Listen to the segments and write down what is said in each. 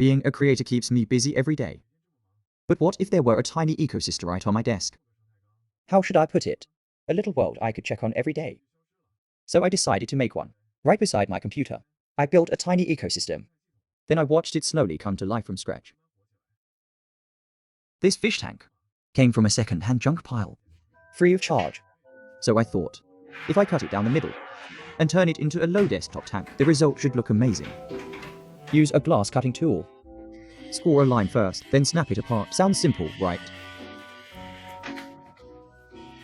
Being a creator keeps me busy every day. But what if there were a tiny ecosystem right on my desk? How should I put it? A little world I could check on every day. So I decided to make one. Right beside my computer, I built a tiny ecosystem. Then I watched it slowly come to life from scratch. This fish tank came from a second-hand junk pile. Free of charge. So I thought, if I cut it down the middle and turn it into a low desktop tank, the result should look amazing. Use a glass cutting tool. Score a line first, then snap it apart. Sounds simple, right?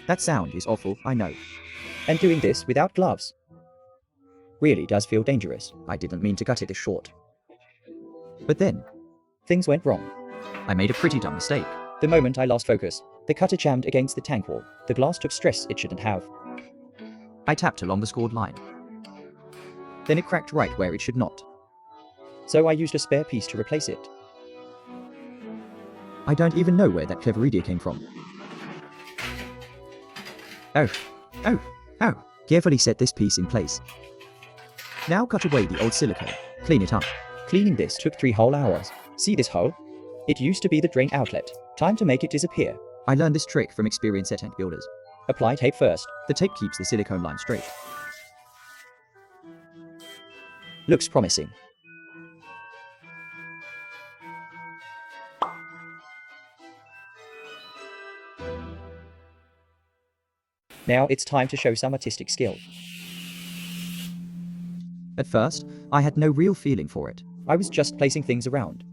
That sound is awful, I know. And doing this without gloves really does feel dangerous. I didn't mean to cut it this short. But then, things went wrong. I made a pretty dumb mistake. The moment I lost focus, the cutter jammed against the tank wall. The glass took stress it shouldn't have. I tapped along the scored line. Then it cracked right where it should not. So I used a spare piece to replace it. I don't even know where that clever idea came from. Oh. Carefully set this piece in place. Now cut away the old silicone. Clean it up. Cleaning this took 3 whole hours. See this hole? It used to be the drain outlet. Time to make it disappear. I learned this trick from experienced tank builders. Apply tape first. The tape keeps the silicone line straight. Looks promising. Now it's time to show some artistic skill. At first, I had no real feeling for it. I was just placing things around.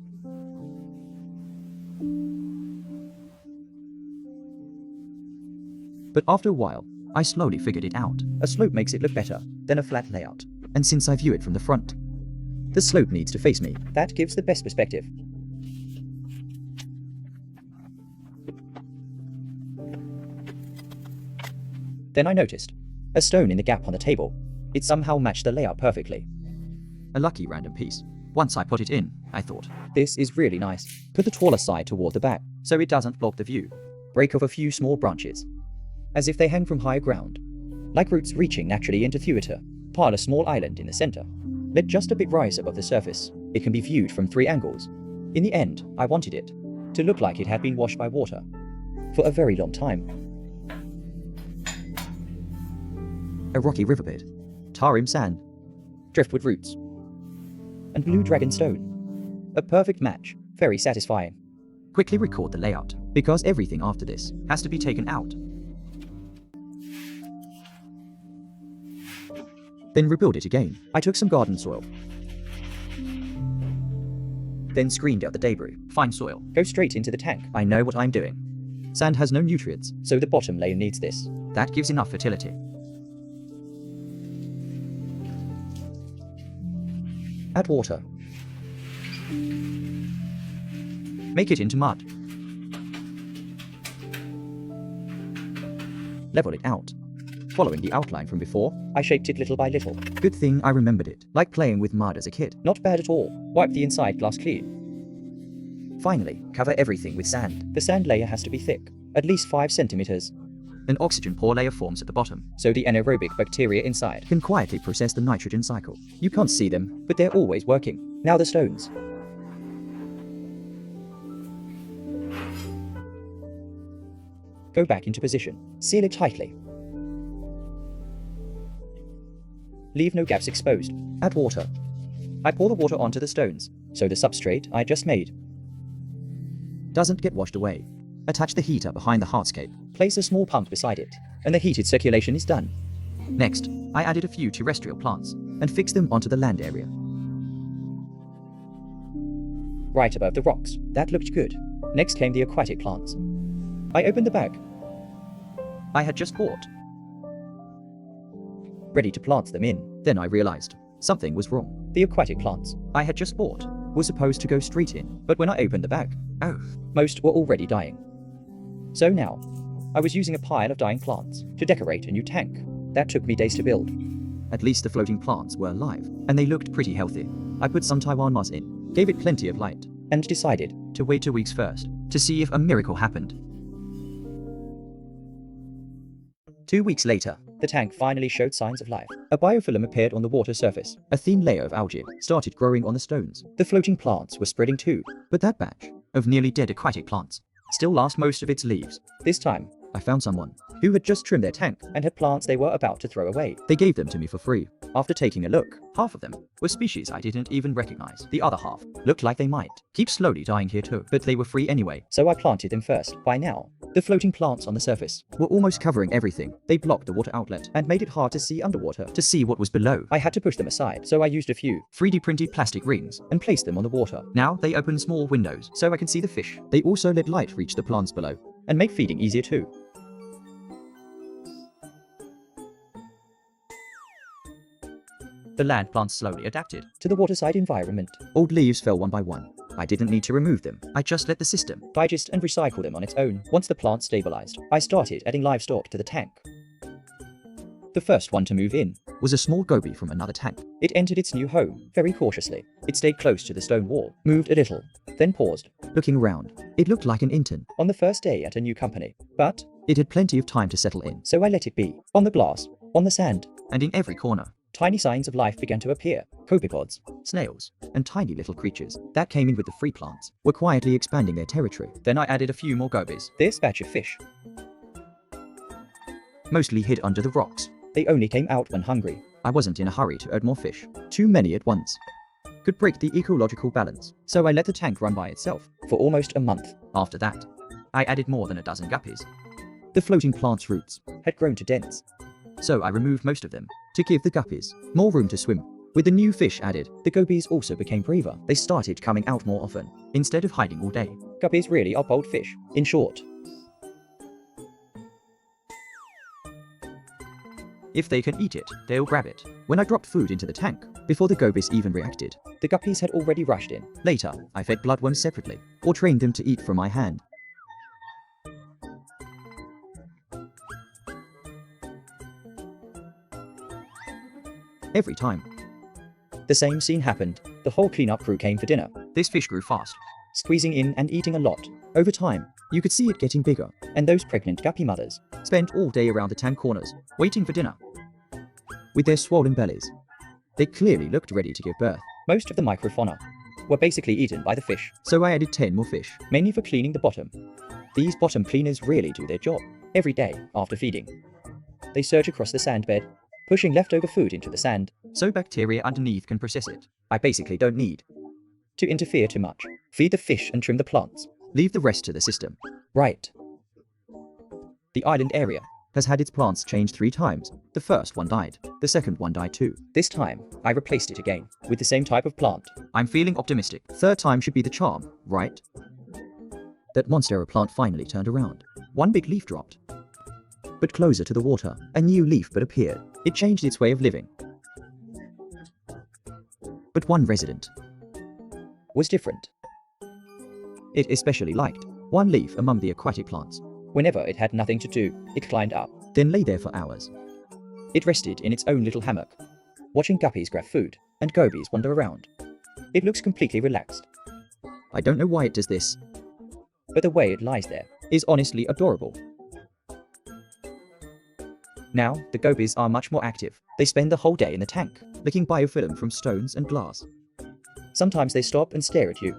But after a while, I slowly figured it out. A slope makes it look better than a flat layout. And since I view it from the front, the slope needs to face me. That gives the best perspective. Then I noticed a stone in the gap on the table. It somehow matched the layout perfectly. A lucky random piece. Once I put it in, I thought, this is really nice. Put the taller side toward the back so it doesn't block the view. Break off a few small branches, as if they hang from higher ground, like roots reaching naturally into theater. Pile a small island in the center. Let just a bit rise above the surface. It can be viewed from 3 angles. In the end, I wanted it to look like it had been washed by water for a very long time. A rocky riverbed, tar rim sand, driftwood roots, and blue dragon stone. A perfect match, very satisfying. Quickly record the layout, because everything after this has to be taken out. Then rebuild it again. I took some garden soil, then screened out the debris. Fine soil. Go straight into the tank. I know what I'm doing. Sand has no nutrients, so the bottom layer needs this. That gives enough fertility. Add water. Make it into mud. Level it out. Following the outline from before, I shaped it little by little. Good thing I remembered it, like playing with mud as a kid. Not bad at all. Wipe the inside glass clean. Finally, cover everything with sand. The sand layer has to be thick, at least 5 centimeters. An oxygen pore layer forms at the bottom, so the anaerobic bacteria inside can quietly process the nitrogen cycle. You can't see them, but they're always working. Now the stones. Go back into position. Seal it tightly. Leave no gaps exposed. Add water. I pour the water onto the stones, so the substrate I just made doesn't get washed away. Attach the heater behind the hardscape. Place a small pump beside it, and the heated circulation is done. Next, I added a few terrestrial plants and fixed them onto the land area. Right above the rocks. That looked good. Next came the aquatic plants. I opened the bag I had just bought, ready to plant them in. Then I realized something was wrong. The aquatic plants I had just bought were supposed to go straight in, but when I opened the bag, most were already dying. So now, I was using a pile of dying plants to decorate a new tank. That took me days to build. At least the floating plants were alive, and they looked pretty healthy. I put some Taiwan moss in, gave it plenty of light, and decided to wait 2 weeks first to see if a miracle happened. 2 weeks later, the tank finally showed signs of life. A biofilm appeared on the water surface. A thin layer of algae started growing on the stones. The floating plants were spreading too. But that batch of nearly dead aquatic plants still lost most of its leaves. This time, I found someone. who had just trimmed their tank and had plants they were about to throw away. They gave them to me for free. After taking a look, Half of them were species I didn't even recognize. The other half looked like they might keep slowly dying here too, but they were free anyway. so I planted them first. By now, the floating plants on the surface Were almost covering everything. They blocked the water outlet and made it hard to see underwater. to see what was below. I had to push them aside, so I used a few 3D printed plastic rings. and placed them on the water, Now they open small windows. so I can see the fish They also let light reach the plants below. and make feeding easier too. The land plants slowly adapted. To the waterside environment, Old leaves fell one by one. I didn't need to remove them. I just let the system. digest and recycle them on its own. Once the plant stabilized, I started adding livestock to the tank. The first one to move in, Was a small goby from another tank. it entered its new home very cautiously. It stayed close to the stone wall, moved a little, then paused. Looking around, it looked like an intern. On the first day at a new company, but It had plenty of time to settle in. so I let it be. On the glass, on the sand, And in every corner, tiny signs of life began to appear. Copepods, snails, and tiny little creatures that came in with the free plants were quietly expanding their territory. Then I added a few more gobies, this batch of fish. mostly hid under the rocks. They only came out when hungry. I wasn't in a hurry to add more fish. Too many at once could break the ecological balance, so I let the tank run by itself. For almost a month, After that, I added more than a dozen guppies. The floating plant's roots, had grown to dense. so I removed most of them to give the guppies more room to swim. With the new fish added, The gobies also became braver. they started coming out more often, instead of hiding all day. Guppies really are bold fish. In short, If they can eat it, they'll grab it. When I dropped food into the tank, before the gobies even reacted, the guppies had already rushed in. later, I fed bloodworms separately, or trained them to eat from my hand. Every time, The same scene happened. The whole cleanup crew came for dinner, this fish grew fast. squeezing in and eating a lot. Over time, you could see it getting bigger. And those pregnant guppy mothers, Spent all day around the tank corners, waiting for dinner. With their swollen bellies, they clearly looked ready to give birth. most of the microfauna, were basically eaten by the fish, So I added 10 more fish. mainly for cleaning the bottom. These bottom cleaners really do their job. Every day, after feeding, they surge across the sand bed, pushing leftover food into the sand, So bacteria underneath can process it. I basically don't need. to interfere too much. Feed the fish and trim the plants. Leave the rest to the system. Right. The island area. Has had its plants changed 3 times. The first one died. The second one died too. This time, I replaced it again, with the same type of plant. I'm feeling optimistic. Third time should be the charm, right? That monstera plant finally turned around. One big leaf dropped. But closer to the water, a new leaf but appeared. It changed its way of living. But one resident Was different. it especially liked. One leaf among the aquatic plants. Whenever it had nothing to do, it climbed up. Then lay there for hours. It rested in its own little hammock, watching guppies grab food and gobies wander around. It looks completely relaxed, I don't know why it does this. but the way it lies there is honestly adorable. Now, the gobies are much more active. They spend the whole day in the tank. Licking biofilm from stones and glass. Sometimes they stop and stare at you.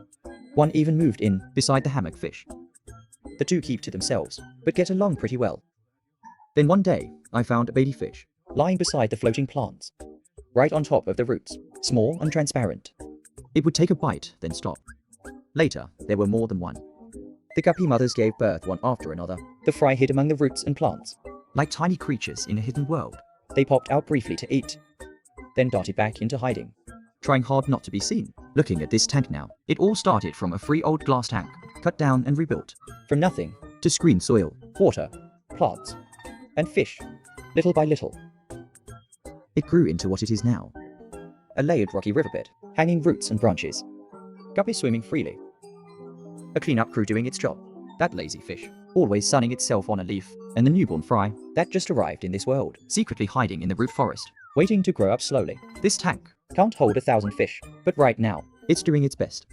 One even moved in. Beside the hammock fish. The two keep to themselves, but get along pretty well, Then one day, I found a baby fish. lying beside the floating plants, right on top of the roots, small and transparent. It would take a bite, then stop. Later, there were more than one. The guppy mothers gave birth one after another. The fry hid among the roots and plants. Like tiny creatures in a hidden world. They popped out briefly to eat, then darted back into hiding. Trying hard not to be seen. Looking at this tank now, it all started from a free old glass tank, cut down and rebuilt, From nothing, to screen soil. water, plants, and fish, little by little. It grew into what it is now. A layered rocky riverbed, hanging roots and branches. Guppies swimming freely. A cleanup crew doing its job. That lazy fish, always sunning itself on a leaf, and the newborn fry, That just arrived in this world, secretly hiding in the root forest. waiting to grow up slowly. This tank, Can't hold 1,000 fish, but right now, it's doing its best.